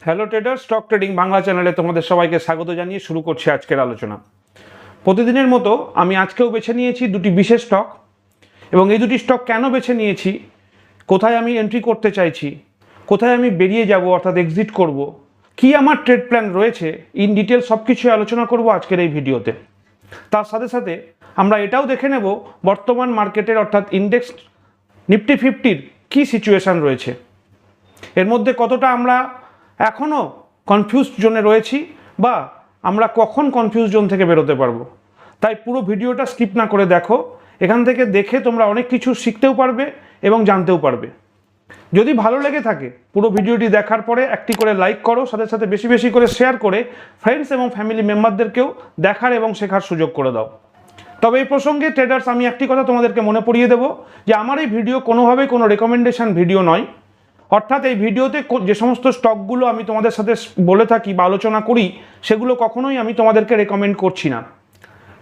Hello trader, stock trading Bangla চ্যানেলে তোমাদের সবাইকে স্বাগত জানিয়ে শুরু করছি আজকের আলোচনা। প্রতিদিনের মতো আমি আজকেও বেছে নিয়েছি দুটি বিশেষ স্টক, এবং এই দুটি স্টক কেন বেছে নিয়েছি, কোথায় আমি এন্ট্রি করতে চাইছি, কোথায় আমি বেরিয়ে যাব অর্থাৎ এক্সিট করব, কি আমার ট্রেড প্ল্যান রয়েছে, ইন ডিটেল সব কিছুই আলোচনা করব আজকের এই ভিডিওতে। তার সাথে সাথে আমরা এটাও দেখে নেব বর্তমান মার্কেটের অর্থাৎ ইন্ডেক্স নিফটি 50-র কী সিচুয়েশান রয়েছে, এর মধ্যে কতটা আমরা এখনও কনফিউজড জোনে রয়েছি বা আমরা কখন কনফিউজ জোন থেকে বেরোতে পারবো। তাই পুরো ভিডিওটা স্কিপ না করে দেখো, এখান থেকে দেখে তোমরা অনেক কিছু শিখতেও পারবে এবং জানতেও পারবে। যদি ভালো লেগে থাকে পুরো ভিডিওটি দেখার পরে একটি করে লাইক করো, সাথে সাথে বেশি বেশি করে শেয়ার করে ফ্রেন্ডস এবং ফ্যামিলি মেম্বারদেরকেও দেখার এবং শেখার সুযোগ করে দাও। তবে এই প্রসঙ্গে ট্রেডার্স, আমি একটি কথা তোমাদেরকে মনে পড়িয়ে দেবো যে আমার এই ভিডিও কোনোভাবেই কোনো রেকমেন্ডেশন ভিডিও নয়। অর্থাৎ এই ভিডিওতে যে সমস্ত স্টকগুলো আমি তোমাদের সাথে বলে থাকি বা আলোচনা করি, সেগুলো কখনোই আমি তোমাদেরকে রেকমেন্ড করছি না,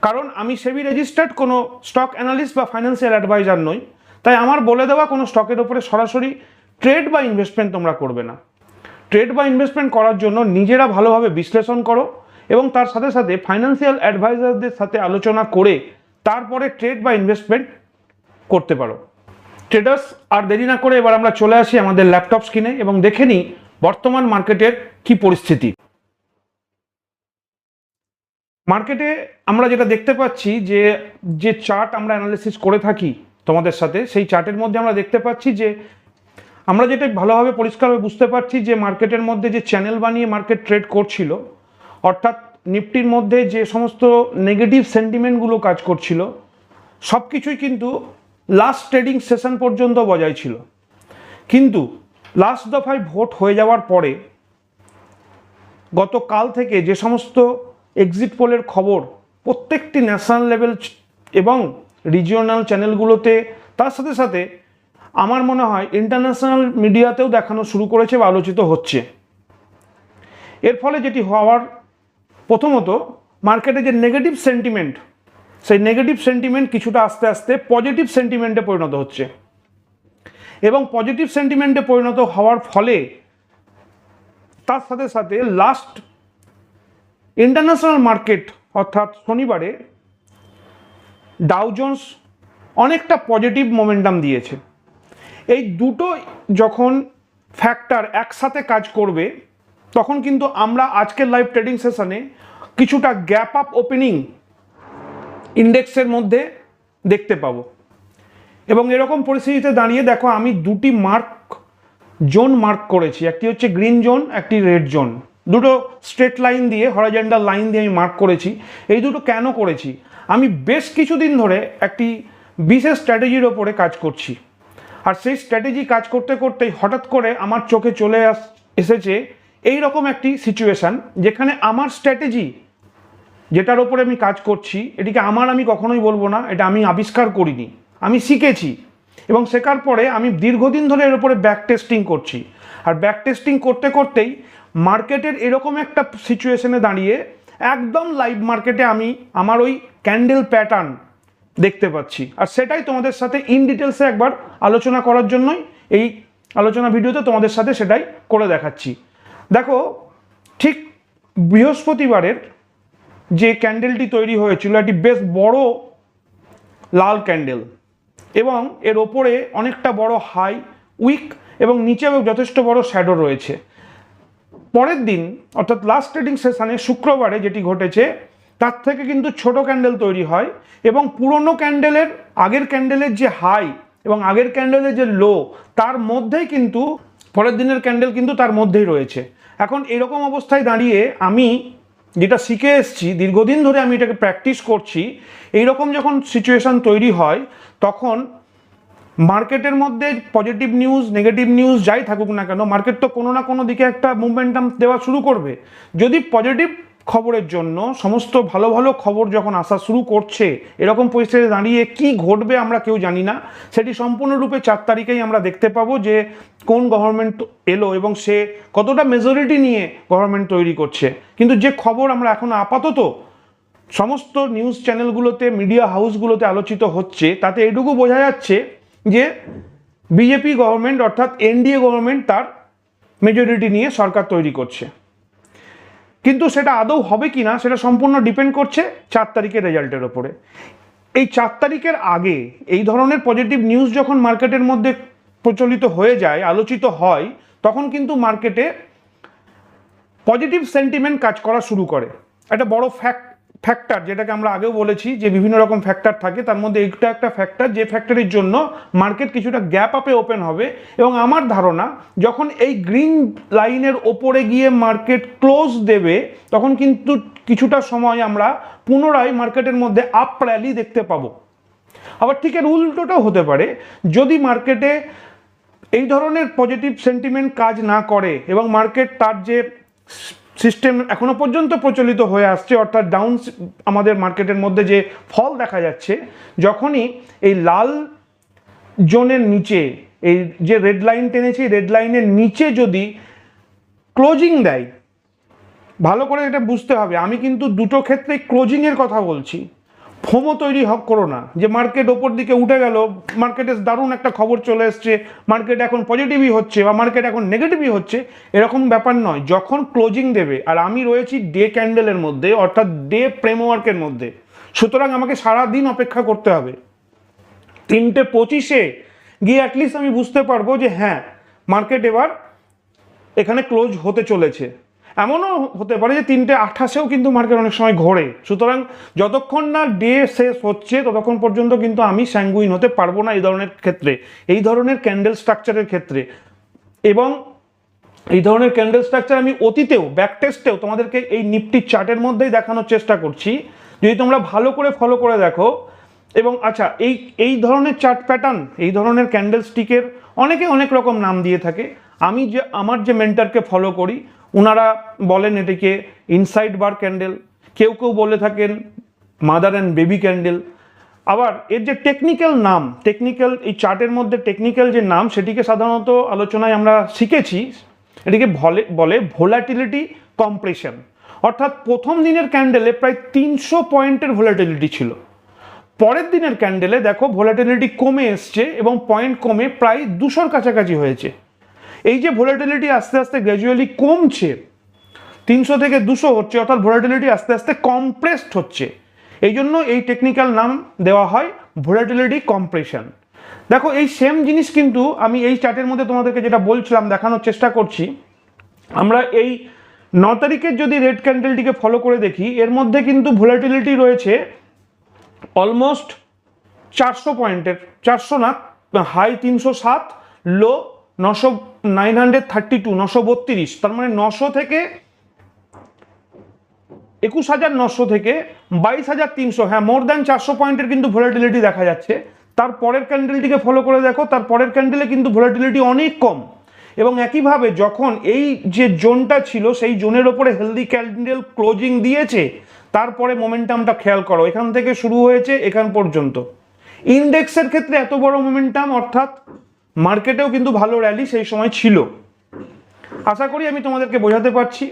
কারণ আমি সেবি রেজিস্টার্ড কোনো স্টক অ্যানালিস্ট বা ফাইন্যান্সিয়াল অ্যাডভাইজার নই। তাই আমার বলে দেওয়া কোনো স্টকের ওপরে সরাসরি ট্রেড বা ইনভেস্টমেন্ট তোমরা করবে না। ট্রেড বা ইনভেস্টমেন্ট করার জন্য নিজেরা ভালোভাবে বিশ্লেষণ করো এবং তার সাথে সাথে ফাইন্যান্সিয়াল অ্যাডভাইজারদের সাথে আলোচনা করে তারপরে ট্রেড বা ইনভেস্টমেন্ট করতে পারো। ট্রেডার্স, আর দেরি না করে এবার আমরা চলে আসি আমাদের ল্যাপটপ স্ক্রিনে এবং দেখে নিই বর্তমান মার্কেটের কি পরিস্থিতি। মার্কেটে আমরা যেটা দেখতে পাচ্ছি যে চার্ট আমরা অ্যানালিসিস করে থাকি তোমাদের সাথে, সেই চার্টের মধ্যে আমরা দেখতে পাচ্ছি যে আমরা যেটা ভালোভাবে পরিষ্কারভাবে বুঝতে পারছি যে মার্কেটের মধ্যে যে চ্যানেল বানিয়ে মার্কেট ট্রেড করছিল, অর্থাৎ নিফটির মধ্যে যে সমস্ত নেগেটিভ সেন্টিমেন্টগুলো কাজ করছিল, সব কিছুই কিন্তু লাস্ট ট্রেডিং সেশন পর্যন্ত বজায় ছিল। কিন্তু লাস্ট দফায় ভোট হয়ে যাওয়ার পরে গতকাল থেকে যে সমস্ত এক্সিট পোলের খবর প্রত্যেকটি ন্যাশনাল লেভেল এবং রিজিওনাল চ্যানেলগুলোতে, তার সাথে সাথে আমার মনে হয় ইন্টারন্যাশনাল মিডিয়াতেও দেখানো শুরু করেছে বা আলোচিত হচ্ছে। এর ফলে যেটি হওয়ার, প্রথমত মার্কেটে যে নেগেটিভ সেন্টিমেন্ট, সেই নেগেটিভ সেন্টিমেন্ট কিছুটা আস্তে আস্তে পজিটিভ সেন্টিমেন্টে পরিণত হচ্ছে, এবং পজিটিভ সেন্টিমেন্টে পরিণত হওয়ার ফলে তার সাথে সাথে লাস্ট ইন্টারন্যাশনাল মার্কেট অর্থাৎ শনিবারে ডাউ জোন্স অনেকটা পজিটিভ মোমেন্টাম দিয়েছে। এই দুটো যখন ফ্যাক্টর একসাথে কাজ করবে, তখন কিন্তু আমরা আজকের লাইভ ট্রেডিং সেশনে কিছুটা গ্যাপ আপ ওপেনিং ইন্ডেক্সের মধ্যে দেখতে পাবো। এবং এরকম পরিস্থিতিতে দাঁড়িয়ে দেখো, আমি দুটি জোন মার্ক করেছি, একটি হচ্ছে গ্রিন জোন, একটি রেড জোন। দুটো স্ট্রেট লাইন দিয়ে, হরাইজন্টাল লাইন দিয়ে আমি মার্ক করেছি। এই দুটো কেন করেছি, আমি বেশ কিছুদিন ধরে একটি বিশেষ স্ট্র্যাটেজির ওপরে কাজ করছি, আর সেই স্ট্র্যাটেজি কাজ করতে করতেই হঠাৎ করে আমার চোখে চলে এসেছে এই রকম একটি সিচুয়েশান, যেখানে আমার স্ট্র্যাটেজি যেটার ওপরে আমি কাজ করছি, এটিকে আমি কখনোই বলবো না এটা আমি আবিষ্কার করিনি, আমি শিখেছি। এবং শেখার পরে আমি দীর্ঘদিন ধরে এর উপরে ব্যাক টেস্টিং করছি, আর ব্যাক টেস্টিং করতে করতেই মার্কেটের এরকম একটা সিচুয়েশনে দাঁড়িয়ে একদম লাইভ মার্কেটে আমি আমার ওই ক্যান্ডেল প্যাটার্ন দেখতে পাচ্ছি, আর সেটাই তোমাদের সাথে ইন ডিটেলসে একবার আলোচনা করার জন্যই এই আলোচনা ভিডিওতে তোমাদের সাথে সেটাই করে দেখাচ্ছি। দেখো, ঠিক বৃহস্পতিবারের যে ক্যান্ডেলটি তৈরি হয়েছিল, এটি বেশ বড় লাল ক্যান্ডেল, এবং এর ওপরে অনেকটা বড় হাই, উইক এবং নিচেও যথেষ্ট বড় শ্যাডো রয়েছে। পরের দিন অর্থাৎ লাস্ট ট্রেডিং সেশনে শুক্রবারে যেটি ঘটেছে, তার থেকে কিন্তু ছোট ক্যান্ডেল তৈরি হয়, এবং পুরনো ক্যান্ডেলের, আগের ক্যান্ডেলের যে হাই এবং আগের ক্যান্ডেলের যে লো, তার মধ্যেই কিন্তু পরের দিনের ক্যান্ডেল কিন্তু তার মধ্যেই রয়েছে। এখন এরকম অবস্থায় দাঁড়িয়ে আমি যেটা শিখে এসেছি, দীর্ঘদিন ধরে আমি এটাকে প্র্যাকটিস করছি, এইরকম যখন সিচুয়েশান তৈরি হয়, তখন মার্কেটের মধ্যে পজিটিভ নিউজ, নেগেটিভ নিউজ যাই থাকুক না কেন, মার্কেট তো কোনো না কোনো দিকে একটা মুভমেন্টাম দেওয়া শুরু করবে। যদি পজিটিভ খবরের জন্য সমস্ত ভালো ভালো খবর যখন আসা শুরু করছে, এরকম পরিস্থিতিতে দাঁড়িয়ে কি ঘটবে আমরা কেউ জানি না। সেটি সম্পূর্ণরূপে 4 তারিখেই আমরা দেখতে পাবো যে কোন গভর্নমেন্ট এলো এবং সে কতটা মেজরিটি নিয়ে গভর্নমেন্ট তৈরি করছে। কিন্তু যে খবর আমরা এখন আপাতত সমস্ত নিউজ চ্যানেলগুলোতে, মিডিয়া হাউসগুলোতে আলোচিত হচ্ছে, তাতে এটুকু বোঝা যাচ্ছে যে বিজেপি গভর্নমেন্ট অর্থাৎ এনডিএ গভর্নমেন্ট তার মেজরিটি নিয়ে সরকার তৈরি করছে, কিন্তু সেটা আদৌ হবে কি না সেটা সম্পূর্ণ ডিপেন্ড করছে 4 তারিখের রেজাল্টের ওপরে। এই 4 তারিখের আগে এই ধরনের পজিটিভ নিউজ যখন মার্কেটের মধ্যে প্রচলিত হয়ে যায়, আলোচিত হয়, তখন কিন্তু মার্কেটে পজিটিভ সেন্টিমেন্ট কাজ করা শুরু করে। একটা বড় ফ্যাক্টর, যেটাকে আমরা আগেও বলেছি যে বিভিন্ন রকম ফ্যাক্টর থাকে, তার মধ্যে এইটা একটা ফ্যাক্টর, যে ফ্যাক্টরের জন্য মার্কেট কিছুটা গ্যাপ আপে ওপেন হবে। এবং আমার ধারণা যখন এই গ্রিন লাইনের ওপরে গিয়ে মার্কেট ক্লোজ দেবে, তখন কিন্তু কিছুটা সময় আমরা পুনরায় মার্কেটের মধ্যে আপ র্যালি দেখতে পাবো। আবার ঠিক এর উল্টোটাও হতে পারে, যদি মার্কেটে এই ধরনের পজিটিভ সেন্টিমেন্ট কাজ না করে এবং মার্কেট তার যে সিস্টেম এখনো পর্যন্ত প্রচলিত হয়ে আসছে, অর্থাৎ ডাউন আমাদের মার্কেটের মধ্যে যে ফল দেখা যাচ্ছে, যখনই এই লাল জোনের নিচে এই যে রেড লাইন টেনেছে, রেড লাইনের নিচে যদি ক্লোজিং দেয়, ভালো করে এটা বুঝতে হবে, আমি কিন্তু দুটো ক্ষেত্রে ক্লোজিংয়ের কথা বলছি। ফোমো তৈরি করো না যে মার্কেট ওপর দিকে উঠে গেল, মার্কেটে দারুণ একটা খবর চলে এসছে, মার্কেট এখন পজিটিভই হচ্ছে বা মার্কেট এখন নেগেটিভই হচ্ছে, এরকম ব্যাপার নয়। যখন ক্লোজিং দেবে, আর আমি রয়েছি ডে ক্যান্ডেলের মধ্যে, অর্থাৎ ডে ফ্রেমওয়ার্কের মধ্যে, সুতরাং আমাকে সারা দিন অপেক্ষা করতে হবে। 3:25 গিয়ে অ্যাটলিস্ট আমি বুঝতে পারবো যে হ্যাঁ, মার্কেট এবার এখানে ক্লোজ হতে চলেছে। এমনও হতে পারে যে 3:28 কিন্তু মার্কেট অনেক সময় ঘোরে। সুতরাং যতক্ষণ না ডে শেষ হচ্ছে ততক্ষণ পর্যন্ত কিন্তু আমি স্যাঙ্গুইন হতে পারবো না এই ধরনের ক্ষেত্রে, এই ধরনের ক্যান্ডেল স্ট্রাকচারের ক্ষেত্রে। এবং এই ধরনের ক্যান্ডেল স্ট্রাকচার আমি অতীতেও ব্যাক টেস্টেও তোমাদেরকে এই নিফটি চার্টের মধ্যেই দেখানোর চেষ্টা করছি, যদি তোমরা ভালো করে ফলো করে দেখো। এবং আচ্ছা, এই ধরনের চার্ট প্যাটার্ন, এই ধরনের ক্যান্ডেল স্টিকের অনেকে অনেক রকম নাম দিয়ে থাকে। আমি যে আমার যে মেন্টরকে ফলো করি, ওনারা বলেন এটিকে ইনসাইড বার ক্যান্ডেল, কেউ কেউ বলে থাকেন মাদার অ্যান্ড বেবি ক্যান্ডেল। আবার এর যে টেকনিক্যাল নাম, টেকনিক্যাল এই চার্টের মধ্যে টেকনিক্যাল যে নাম, সেটিকে সাধারণত আলোচনায় আমরা শিখেছি, এটিকে বলে ভোলাটিলিটি কম্প্রেশন। অর্থাৎ প্রথম দিনের ক্যান্ডেলে প্রায় 300 পয়েন্টের ভোলাটিলিটি ছিল, পরের দিনের ক্যান্ডেলে দেখো ভোলাটিলিটি কমে এসছে এবং পয়েন্ট কমে প্রায় 200-র কাছাকাছি হয়েছে। এই যে ভোলাটিলিটি আস্তে আস্তে গ্র্যাজুয়ালি কমছে, 300 থেকে 200 হচ্ছে, অর্থাৎ ভোলাটিলিটি আস্তে আস্তে কম্প্রেসড হচ্ছে। এই জন্য এই টেকনিক্যাল নাম দেওয়া হয় ভোলাটিলিটি কম্প্রেশন। দেখো এই সেম জিনিস কিন্তু আমি এই চার্টের মধ্যে তোমাদেরকে যেটা বলছিলাম, দেখানোর চেষ্টা করছি। আমরা এই 9 তারিখের যদি রেড ক্যান্ডেলটিকে ফলো করে দেখি, এর মধ্যে কিন্তু ভোলাটিলিটি রয়েছে অলমোস্ট 400 পয়েন্টের, 400 না, হাই 307, লো 932, 932, তার মানে 900 থেকে 21,900 থেকে 22,300, হ্যাঁ মোর দ্যান 400 পয়েন্টের কিন্তু ভোলাটিলিটি দেখা যাচ্ছে। তার পরের ক্যান্ডেলটিকে ফলো করে দেখো, তার পরের ক্যান্ডেলে কিন্তু ভোলাটিলিটি অনেক কম। এবং একইভাবে যখন এই যে জোনটা ছিল, সেই জোনের ওপরে হেলদি ক্যান্ডেল ক্লোজিং দিয়েছে, তারপরে মোমেন্টামটা খেয়াল করো, এখান থেকে শুরু হয়েছে এখান পর্যন্ত। ইন্ডেক্সের ক্ষেত্রে এত বড় মোমেন্টাম, অর্থাৎ মার্কেটেও কিন্তু ভালো র্যালি সেই সময় ছিল। আশা করি আমি তোমাদেরকে বোঝাতে পারছি।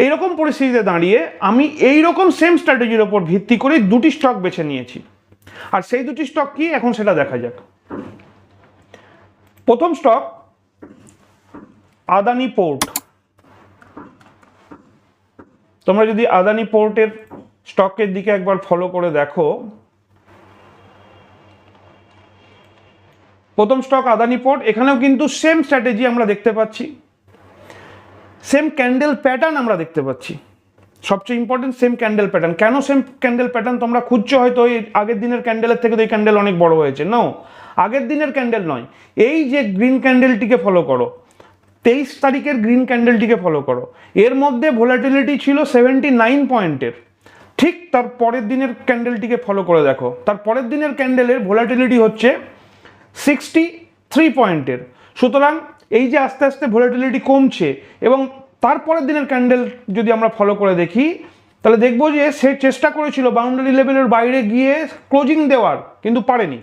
এইরকম পরিস্থিতিতে দাঁড়িয়ে আমি এইরকম সেম স্ট্র্যাটেজির ওপর ভিত্তি করে দুটি স্টক বেছে নিয়েছি, আর সেই দুটি স্টক কি এখন সেটা দেখা যাক। প্রথম স্টক আদানি পোর্ট। তোমরা যদি আদানি পোর্টের স্টকের দিকে একবার ফলো করে দেখো, প্রথম স্টক আদানি পোর্ট, এখানেও কিন্তু সেম স্ট্র্যাটেজি আমরা দেখতে পাচ্ছি, সেম ক্যান্ডেল প্যাটার্ন আমরা দেখতে পাচ্ছি। সবচেয়ে ইম্পর্টেন্ট সেম ক্যান্ডেল প্যাটার্ন। কেন সেম ক্যান্ডেল প্যাটার্ন তোমরা খুঁজছো? হয়তো এই আগের দিনের ক্যান্ডেলের থেকে তো এই ক্যান্ডেল অনেক বড় হয়েছে। নো, আগের দিনের ক্যান্ডেল নয়, এই যে গ্রিন ক্যান্ডেলটিকে ফলো করো, 23 তারিখের গ্রিন ক্যান্ডেলটিকে ফলো করো। এর মধ্যে ভোলাটিলিটি ছিল 79 পয়েন্টের। ঠিক তার পরের দিনের ক্যান্ডেলটিকে ফলো করে দেখো, তার পরের দিনের ক্যান্ডেলের ভোলাটিলিটি হচ্ছে 63 পয়েন্টের। সুতরাং এই যে আস্তে আস্তে ভোলাটিলিটি কমছে, এবং তারপরের দিনের ক্যান্ডেল যদি আমরা ফলো করে দেখি, তাহলে দেখবো যে সে চেষ্টা করেছিল বাউন্ডারি লেভেলের বাইরে গিয়ে ক্লোজিং দেওয়ার, কিন্তু পারেনি।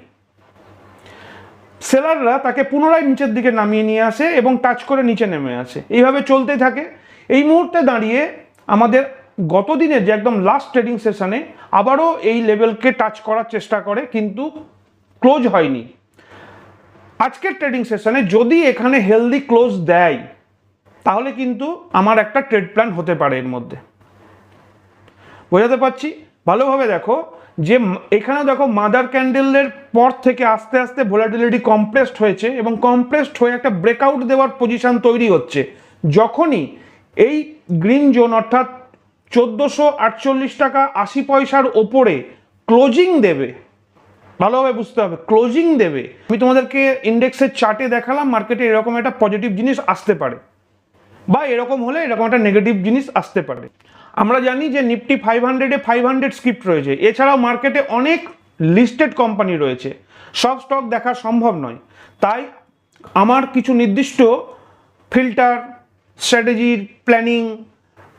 সেলাররা তাকে পুনরায় নিচের দিকে নামিয়ে নিয়ে আসে এবং টাচ করে নিচে নেমে আসে, এইভাবে চলতে থাকে। এই মুহূর্তে দাঁড়িয়ে আমাদের গত দিনের যে একদম লাস্ট ট্রেডিং সেশনে আবারও এই লেভেলকে টাচ করার চেষ্টা করে, কিন্তু ক্লোজ হয়নি। আজকের ট্রেডিং সেশনে যদি এখানে হেলদি ক্লোজ দেয়, তাহলে কিন্তু আমার একটা ট্রেড প্ল্যান হতে পারে এর মধ্যে। বোঝাতে পারছি? ভালোভাবে দেখো যে এখানে দেখো মাদার ক্যান্ডেলের পর থেকে আস্তে আস্তে ভোলাটিলিটি কম্প্রেসড হয়েছে এবং কম্প্রেসড হয়ে একটা ব্রেকআউট দেওয়ার পজিশন তৈরি হচ্ছে। যখনই এই গ্রিন জোন অর্থাৎ 1448 টাকা 80 পয়সার ওপরে ক্লোজিং দেবে, ভালোভাবে বুঝতে হবে, ক্লোজিং দেবে। আমি তোমাদেরকে ইন্ডেক্সের চার্টে দেখালাম মার্কেটে এরকম একটা পজিটিভ জিনিস আসতে পারে, বা এরকম হলে এরকম একটা নেগেটিভ জিনিস আসতে পারে। আমরা জানি যে নিফটি 500-এ 500 স্ক্রিপ্ট রয়েছে, এছাড়াও মার্কেটে অনেক লিস্টেড কোম্পানি রয়েছে, সব স্টক দেখা সম্ভব নয়। তাই আমার কিছু নির্দিষ্ট ফিল্টার, স্ট্র্যাটেজির প্ল্যানিং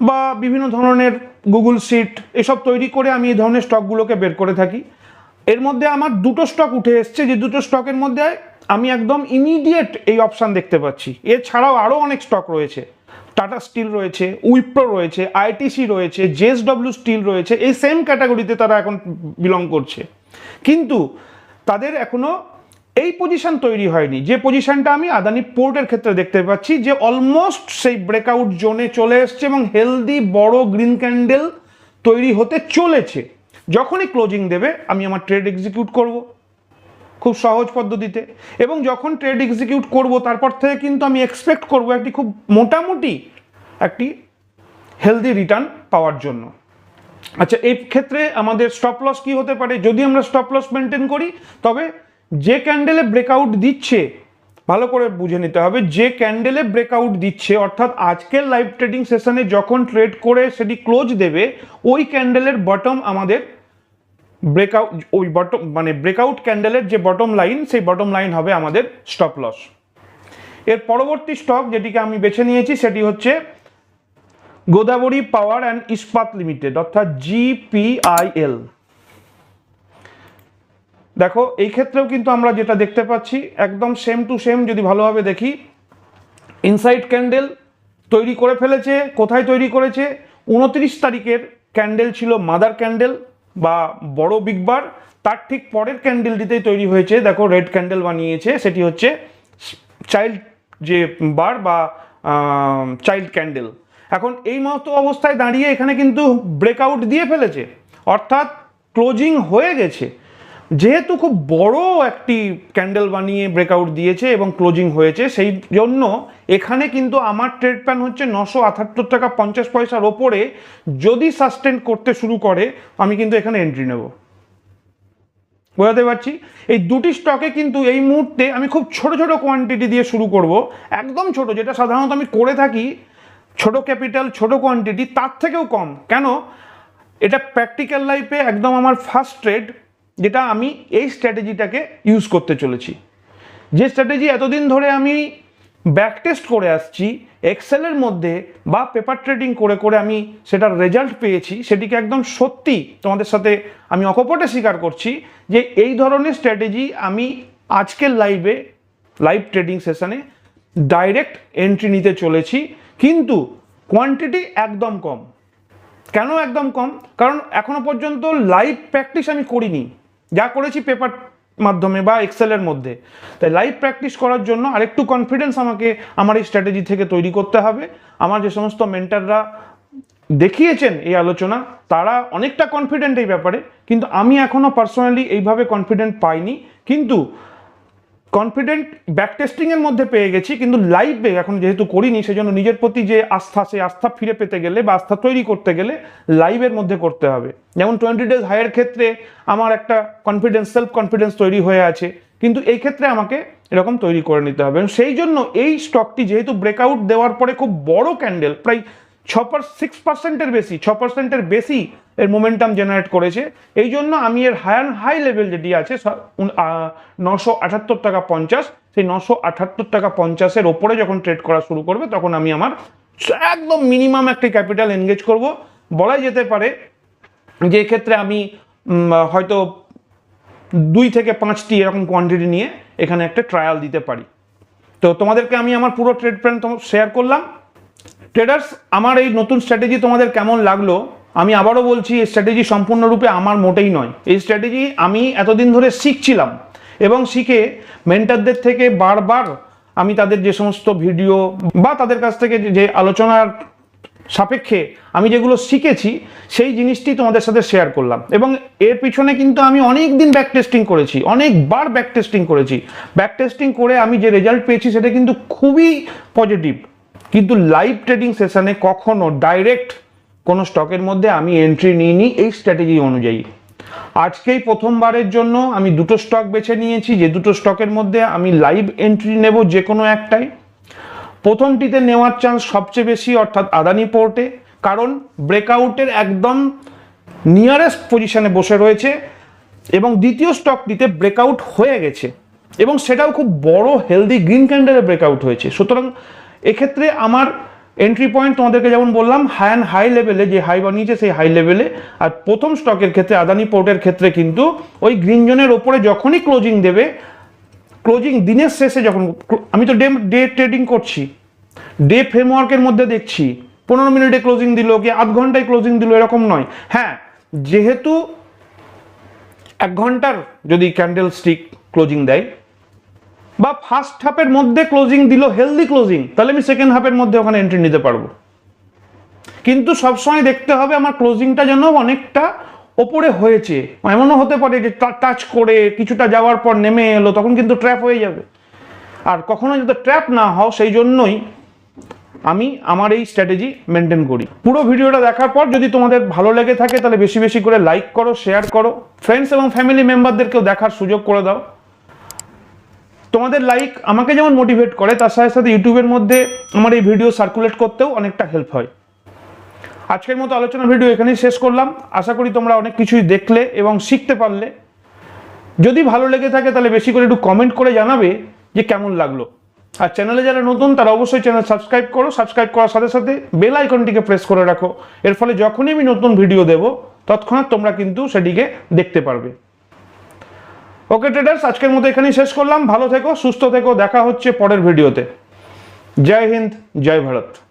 বা বিভিন্ন ধরনের গুগল শিট এসব তৈরি করে আমি এই ধরনের স্টকগুলোকে বের করে থাকি। এর মধ্যে আমার দুটো স্টক উঠে এসছে, যে দুটো স্টকের মধ্যে আমি একদম ইমিডিয়েট এই অপশান দেখতে পাচ্ছি। এছাড়াও আরও অনেক স্টক রয়েছে, টাটা স্টিল রয়েছে, উইপ্রো রয়েছে, আইটিসি রয়েছে, জেএসডব্লিউ স্টিল রয়েছে, এই সেম ক্যাটাগরিতে তারা এখন বিলং করছে, কিন্তু তাদের এখনো এই পজিশন তৈরি হয়নি যে পজিশনটা আমি আদানি পোর্টের ক্ষেত্রে দেখতে পাচ্ছি, যে অলমোস্ট সেই ব্রেকআউট জোনে চলে এসছে এবং হেলদি বড় গ্রিন ক্যান্ডেল তৈরি হতে চলেছে। যখনই ক্লোজিং দেবে আমি আমার ট্রেড এক্সিকিউট করব খুব সহজ পদ্ধতিতে, এবং যখন ট্রেড এক্সিকিউট করব তারপর থেকে কিন্তু আমি এক্সপেক্ট করব একটি খুব মোটামুটি একটি হেলদি রিটার্ন পাওয়ার জন্য। আচ্ছা, এই ক্ষেত্রে আমাদের স্টপ লস কি হতে পারে? যদি আমরা স্টপ লস মেনটেন করি, তবে যে ক্যান্ডেলে ব্রেকআউট দিচ্ছে, ভালো করে বুঝে নিতে হবে, যে ক্যান্ডেলে ব্রেকআউট দিচ্ছে অর্থাৎ আজকের লাইভ ট্রেডিং সেশনে যখন ট্রেড করে সেটি ক্লোজ দেবে, ওই ক্যান্ডেলের বটম আমাদের ব্রেকআউট, ওই বটম মানে ব্রেকআউট ক্যান্ডেলের যে বটম লাইন, সেই বটম লাইন হবে আমাদের স্টপ লস। এর পরবর্তী স্টক যেটিকে আমি বেছে নিয়েছি সেটি হচ্ছে গোদাবরী পাওয়ার অ্যান্ড ইস্পাত লিমিটেড অর্থাৎ GPIL। দেখো এই ক্ষেত্রেও কিন্তু আমরা যেটা দেখতে পাচ্ছি একদম সেম টু সেম, যদি ভালোভাবে দেখি, ইনসাইড ক্যান্ডেল তৈরি করে ফেলেছে। কোথায় তৈরি করেছে? 29 তারিখের ক্যান্ডেল ছিল মাদার ক্যান্ডেল বা বড় বিগ বার, তার ঠিক পরের ক্যান্ডেলটিতেই তৈরি হয়েছে দেখো রেড ক্যান্ডেল বানিয়েছে, সেটি হচ্ছে চাইল্ড যে বার বা চাইল্ড ক্যান্ডেল। এখন এই মতো অবস্থায় দাঁড়িয়ে এখানে কিন্তু ব্রেকআউট দিয়ে ফেলেছে, অর্থাৎ ক্লোজিং হয়ে গেছে। যেহেতু খুব বড় একটি ক্যান্ডেল বানিয়ে ব্রেকআউট দিয়েছে এবং ক্লোজিং হয়েছে, সেই জন্য এখানে কিন্তু আমার ট্রেড প্ল্যান হচ্ছে 978 টাকা 50 পয়সার ওপরে যদি সাস্টেন করতে শুরু করে আমি কিন্তু এখানে এন্ট্রি নেব। বোঝাতে পারছি? এই দুটি স্টকে কিন্তু এই মুহূর্তে আমি খুব ছোট ছোট কোয়ান্টিটি দিয়ে শুরু করব, একদম ছোট, যেটা সাধারণত আমি করে থাকি, ছোট ক্যাপিটাল ছোট কোয়ান্টিটি, তার থেকেও কম। কেন? এটা প্র্যাকটিক্যাল লাইফে একদম আমার ফার্স্ট ট্রেড, যেটা আমি এই স্ট্র্যাটেজিটাকে ইউজ করতে চলেছি। যে স্ট্র্যাটেজি এতদিন ধরে আমি ব্যাক টেস্ট করে আসছি এক্সেলের মধ্যে বা পেপার ট্রেডিং করে করে আমি সেটার রেজাল্ট পেয়েছি, সেটিকে একদম সত্যি তোমাদের সাথে আমি অকপটে স্বীকার করছি যে এই ধরনের স্ট্র্যাটেজি আমি আজকের লাইভ ট্রেডিং সেশনে ডাইরেক্ট এন্ট্রি নিতে চলেছি, কিন্তু কোয়ান্টিটি একদম কম। কেন একদম কম? কারণ এখনো পর্যন্ত লাইভ প্র্যাকটিস আমি করিনি, যা করেছি পেপার মাধ্যমে বা এক্সেলের মধ্যে। তাই লাইভ প্র্যাকটিস করার জন্য আরেকটু কনফিডেন্স আমাকে আমার এই স্ট্র্যাটেজি থেকে তৈরি করতে হবে। আমার যে সমস্ত মেন্টররা দেখিয়েছেন এই আলোচনা, তারা অনেকটা কনফিডেন্ট এই ব্যাপারে, কিন্তু আমি এখনো পার্সোনালি এইভাবে কনফিডেন্ট পাইনি। কিন্তু কনফিডেন্ট ব্যাক টেস্টিংয়ের মধ্যে পেয়ে গেছি, কিন্তু লাইভে এখন যেহেতু করিনি, সেজন্য নিজের প্রতি যে আস্থা, সেই আস্থা ফিরে পেতে গেলে বা আস্থা তৈরি করতে গেলে লাইভের মধ্যে করতে হবে। যেমন 20 ডেজ হাইয়ের ক্ষেত্রে আমার একটা কনফিডেন্স, সেলফ কনফিডেন্স তৈরি হয়ে আছে, কিন্তু এই ক্ষেত্রে আমাকে এরকম তৈরি করে নিতে হবে। এবং সেই জন্য এই স্টকটি যেহেতু ব্রেকআউট দেওয়ার পরে খুব বড় ক্যান্ডেল, প্রায় 6%-এর বেশি, 6%-এর বেশি এর মোমেন্টাম জেনারেট করেছে, এই জন্য আমি এর হাই লেভেল যেটি আছে 978 টাকা 50, সেই 978 টাকা 50-এর ওপরে যখন ট্রেড করা শুরু করবে তখন আমি আমার একদম মিনিমাম একটি ক্যাপিটাল এনগেজ করব। বলাই যেতে পারে যে এক্ষেত্রে আমি হয়তো 2 থেকে 5টি এরকম কোয়ান্টিটি নিয়ে এখানে একটা ট্রায়াল দিতে পারি। তো তোমাদেরকে আমি আমার পুরো ট্রেড প্ল্যান শেয়ার করলাম। ট্রেডার্স, আমার এই নতুন স্ট্র্যাটেজি তোমাদের কেমন লাগলো? আমি আবারও বলছি, এই স্ট্র্যাটেজি সম্পূর্ণরূপে আমার মোটেই নয়। এই স্ট্র্যাটেজি আমি এতদিন ধরে শিখছিলাম এবং শিখে মেন্টরদের থেকে বারবার আমি তাদের যে সমস্ত ভিডিও বা তাদের কাছ থেকে যে আলোচনার সাপেক্ষে আমি যেগুলো শিখেছি সেই জিনিসটি তোমাদের সাথে শেয়ার করলাম। এবং এর পিছনে কিন্তু আমি অনেক দিন ব্যাক টেস্টিং করেছি, অনেকবার ব্যাক টেস্টিং করেছি। ব্যাক টেস্টিং করে আমি যে রেজাল্ট পেয়েছি সেটা কিন্তু খুবই পজিটিভ। কিন্তু লাইভ ট্রেডিং সেশনে কখনো ডাইরেক্ট কোনো স্টকের মধ্যে আমি এন্ট্রি নিইনি এই স্ট্র্যাটেজি অনুযায়ী। আজকেই প্রথমবারের জন্য আমি দুটো স্টক বেছে নিয়েছি, যে দুটো স্টকের মধ্যে আমি লাইভ এন্ট্রি নেব যে কোনো একটাই। প্রথমটিতে নেওয়ার চান্স সবচেয়ে বেশি, অর্থাৎ আদানি পোর্টে, কারণ ব্রেকআউটের একদম নিয়ারেস্ট পজিশনে বসে রয়েছে এবং দ্বিতীয় স্টকটিতে ব্রেকআউট হয়ে গেছে এবং সেটাও খুব বড় হেলদি গ্রিন ক্যান্ডেলে ব্রেকআউট হয়েছে। সুতরাং এক্ষেত্রে আমার এন্ট্রি পয়েন্ট তোমাদেরকে যেমন বললাম হাই লেভেলে, যে হাই বানিয়েছে সেই হাই লেভেলে। আর প্রথম স্টকের ক্ষেত্রে আদানি পোর্টের ক্ষেত্রে কিন্তু ওই গ্রিন জোনের ওপরে যখনই ক্লোজিং দেবে, ক্লোজিং দিনের শেষে যখন, আমি তো ডে ট্রেডিং করছি, ডে ফ্রেমওয়ার্কের মধ্যে দেখছি 15 মিনিটে ক্লোজিং দিল কি আধ ঘন্টায় ক্লোজিং দিল এরকম নয়। হ্যাঁ, যেহেতু 1 ঘন্টার যদি ক্যান্ডেল স্টিক ক্লোজিং দেয় বা ফার্স্ট হাফের মধ্যে ক্লোজিং দিল হেলদি ক্লোজিং, তাহলে আমি সেকেন্ড হাফের মধ্যে ওখানে এন্ট্রি নিতে পারবো। কিন্তু সবসময় দেখতে হবে আমার ক্লোজিংটা যেন অনেকটা ওপরে হয়েছে। এমনও হতে পারে যে টাচ করে কিছুটা যাওয়ার পর নেমে এলো, তখন কিন্তু ট্র্যাপ হয়ে যাবে। আর কখনো যাতে ট্র্যাপ না হও সেই জন্যই আমি আমার এই স্ট্র্যাটেজি মেনটেন করি। পুরো ভিডিওটা দেখার পর যদি তোমাদের ভালো লেগে থাকে তাহলে বেশি বেশি করে লাইক করো, শেয়ার করো, ফ্রেন্ডস এবং ফ্যামিলি মেম্বারদেরকেও দেখার সুযোগ করে দাও। তোমাদের লাইক আমাকে যেমন মোটিভেট করে, তার সাথে সাথে ইউটিউবের মধ্যে আমার এই ভিডিও সার্কুলেট করতেও অনেকটা হেল্প হয়। আজকের মতো আলোচনা ভিডিও এখানেই শেষ করলাম। আশা করি তোমরা অনেক কিছুই দেখলে এবং শিখতে পারলে। যদি ভালো লেগে থাকে তাহলে বেশি করে একটু কমেন্ট করে জানাবে যে কেমন লাগলো। আর চ্যানেলে যারা নতুন তারা অবশ্যই চ্যানেল সাবস্ক্রাইব করো। সাবস্ক্রাইব করার সাথে সাথে বেল আইকনটিকে প্রেস করে রাখো। এর ফলে যখনই আমি নতুন ভিডিও দেব তৎক্ষণাৎ তোমরা কিন্তু সেটিকে দেখতে পারবে। ওকে ট্রেডার্স, আজকের মতো এখানেই শেষ করলাম। ভালো থেকো, সুস্থ থেকো, দেখা হচ্ছে পরের ভিডিওতে। জয় হিন্দ, জয় ভারত।